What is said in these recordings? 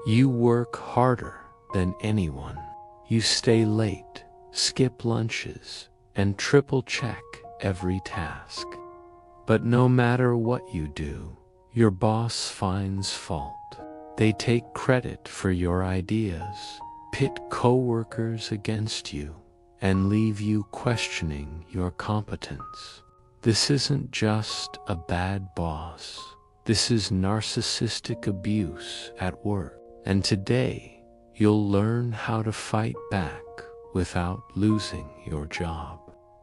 You work harder than anyone. You stay late, skip lunches, and triple check every task. But no matter what you do, your boss finds fault. They take credit for your ideas, pit coworkers against you, and leave you questioning your competence. This isn't just a bad boss. This is narcissistic abuse at work. And today, you'll learn how to fight back without losing your job,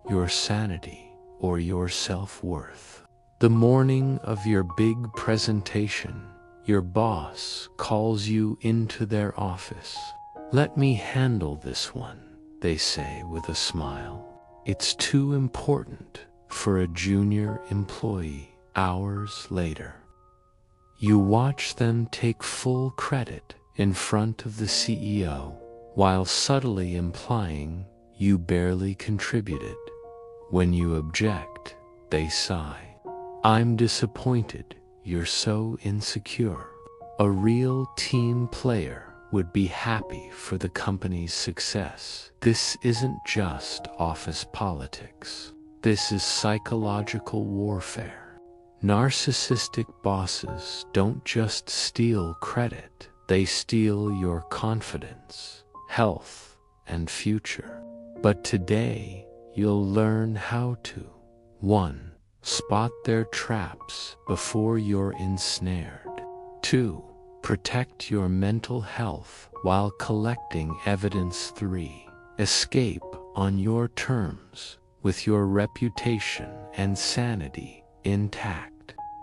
your sanity, or your self-worth. The morning of your big presentation, your boss calls you into their office. "Let me handle this one," they say with a smile. It's too important for a junior employee. Hours later, you watch them take full credit in front of the CEO, while subtly implying you barely contributed. When you object, they sigh. "I'm disappointed. You're so insecure." A real team player would be happy for the company's success. This isn't just office politics. This is psychological warfare. Narcissistic bosses don't just steal credit, they steal your confidence, health, and future. But today, you'll learn how to 1. Spot their traps before you're ensnared. 2. Protect your mental health while collecting evidence. 3. Escape on your terms with your reputation and sanity intact.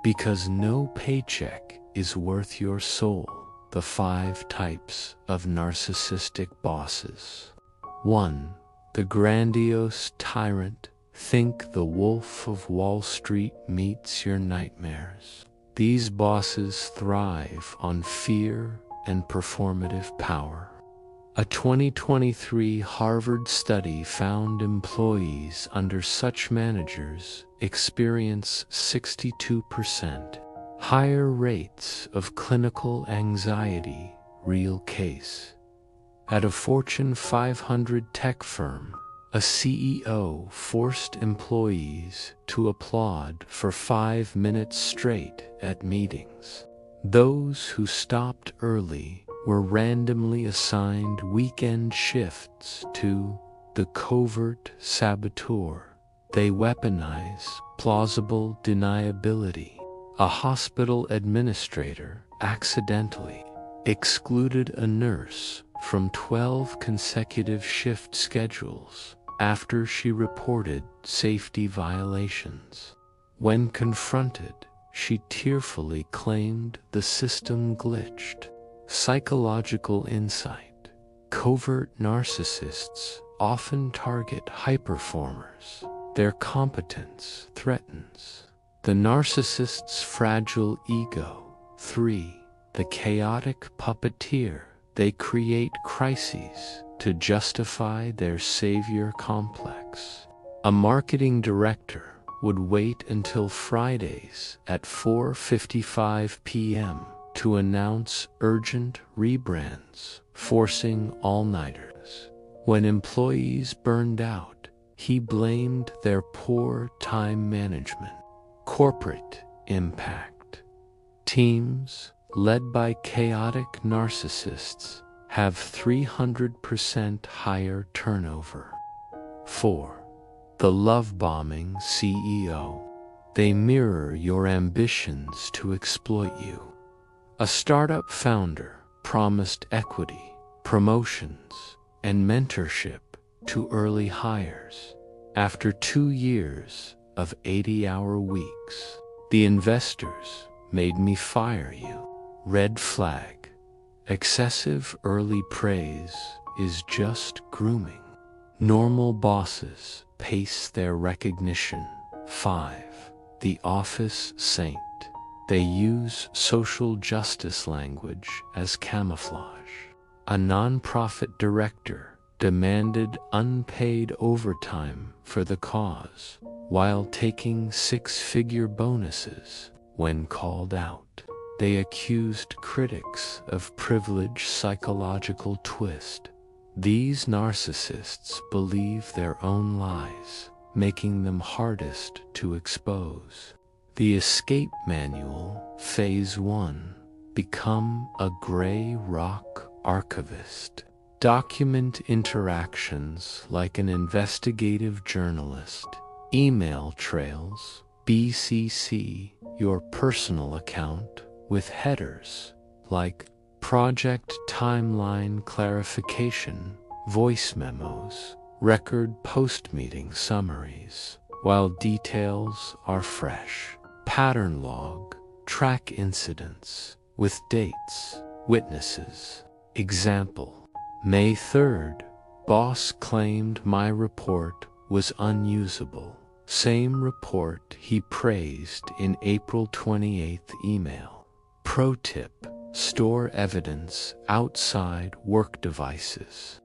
Because no paycheck is worth your soul. The 5 types of narcissistic bosses. 1. The grandiose tyrant. Think the Wolf of Wall Street meets your nightmares. These bosses thrive on fear and performative power. A 2023 Harvard study found employees under such managers experience 62% higher rates of clinical anxiety. Real case. At a Fortune 500 tech firm, a CEO forced employees to applaud for 5 minutes straight at meetings. Those who stopped early were randomly assigned weekend shifts to the covert saboteur. They weaponize plausible deniability. A hospital administrator accidentally excluded a nurse from 12 consecutive shift schedules after she reported safety violations. When confronted, she tearfully claimed the system glitched. Psychological insight. Covert narcissists often target high-performers. Their competence threatens the narcissist's fragile ego. 3. The chaotic puppeteer. They create crises to justify their savior complex. A marketing director would wait until Fridays at 4:55 p.m. to announce urgent rebrands, forcing all-nighters. When employees burned out, he blamed their poor time management. Corporate impact. Teams led by chaotic narcissists have 300% higher turnover. 4. The love-bombing CEO. They mirror your ambitions to exploit you. A startup founder promised equity, promotions, and mentorship to early hires. After 2 years of 80-hour weeks, the investors made me fire you. Red flag. Excessive early praise is just grooming. Normal bosses pace their recognition. 5. The office saint. They use social justice language as camouflage. A nonprofit director demanded unpaid overtime for the cause, while taking 6-figure bonuses when called out. They accused critics of privilege psychological twist. These narcissists believe their own lies, making them hardest to expose. The Escape Manual, Phase 1. Become a gray rock archivist. Document interactions like an investigative journalist. Email trails. BCC your personal account with headers like project timeline clarification, voice memos, record post-meeting summaries, while details are fresh. Pattern log, track incidents with dates, witnesses. Example: May 3rd, boss claimed my report was unusable. Same report he praised in April 28th email. Pro tip: store evidence outside work devices.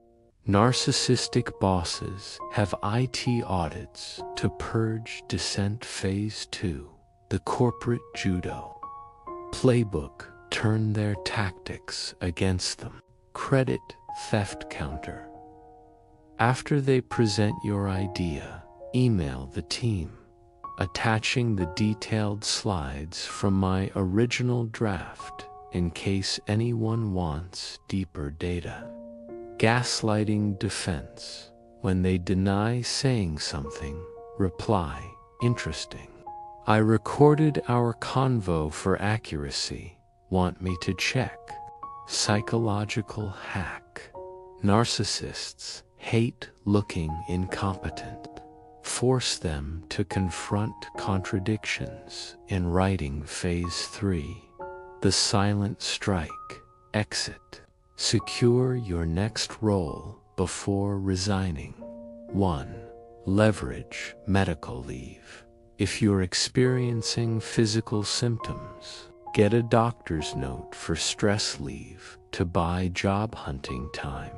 Narcissistic bosses have IT audits to purge dissent. Phase 2. The corporate judo playbook. Turn their tactics against them. Credit theft counter. After they present your idea, email the team, attaching the detailed slides from my original draft in case anyone wants deeper data. Gaslighting defense. When they deny saying something, reply, interesting. I recorded our convo for accuracy. Want me to check? Psychological hack. Narcissists hate looking incompetent. Force them to confront contradictions in writing. Phase 3. The silent strike. Exit. Secure your next role before resigning. 1. Leverage medical leave. If you're experiencing physical symptoms, get a doctor's note for stress leave to buy job hunting time.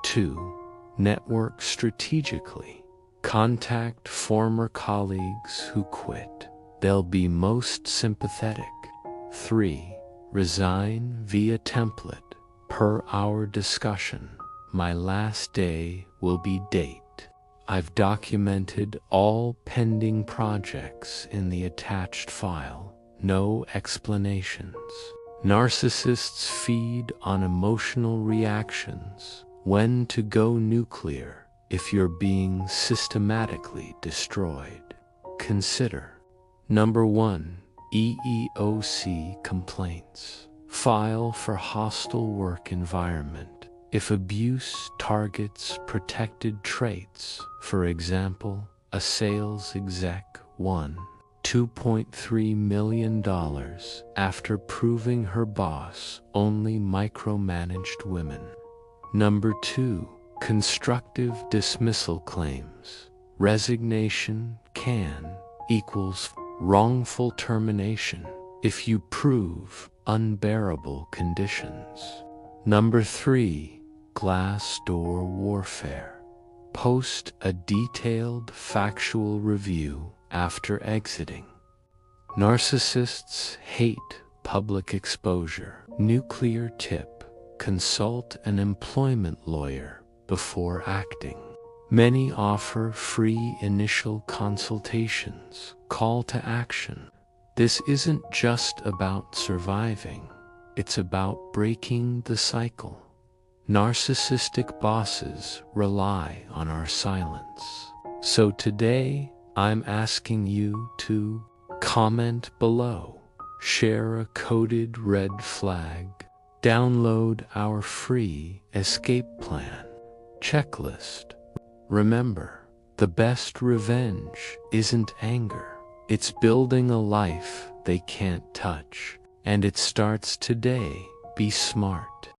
2. Network strategically. Contact former colleagues who quit. They'll be most sympathetic. 3. Resign via template. Per our discussion, my last day will be date. I've documented all pending projects in the attached file. No explanations. Narcissists feed on emotional reactions. When to go nuclear if you're being systematically destroyed. Consider. Number 1. EEOC complaints. File for hostile work environment. If abuse targets protected traits, for example, a sales exec won $2.3 million after proving her boss only micromanaged women. Number 2. Constructive dismissal claims. Resignation can equals wrongful termination if you prove unbearable conditions. Number 3. Glassdoor warfare. Post a detailed factual review after exiting. Narcissists hate public exposure. Nuclear tip: consult an employment lawyer before acting. Many offer free initial consultations. Call to action. This isn't just about surviving, it's about breaking the cycle. Narcissistic bosses rely on our silence. So today, I'm asking you to comment below, share a coded red flag, download our free escape plan checklist. Remember, the best revenge isn't anger. It's building a life they can't touch. And it starts today. Be smart.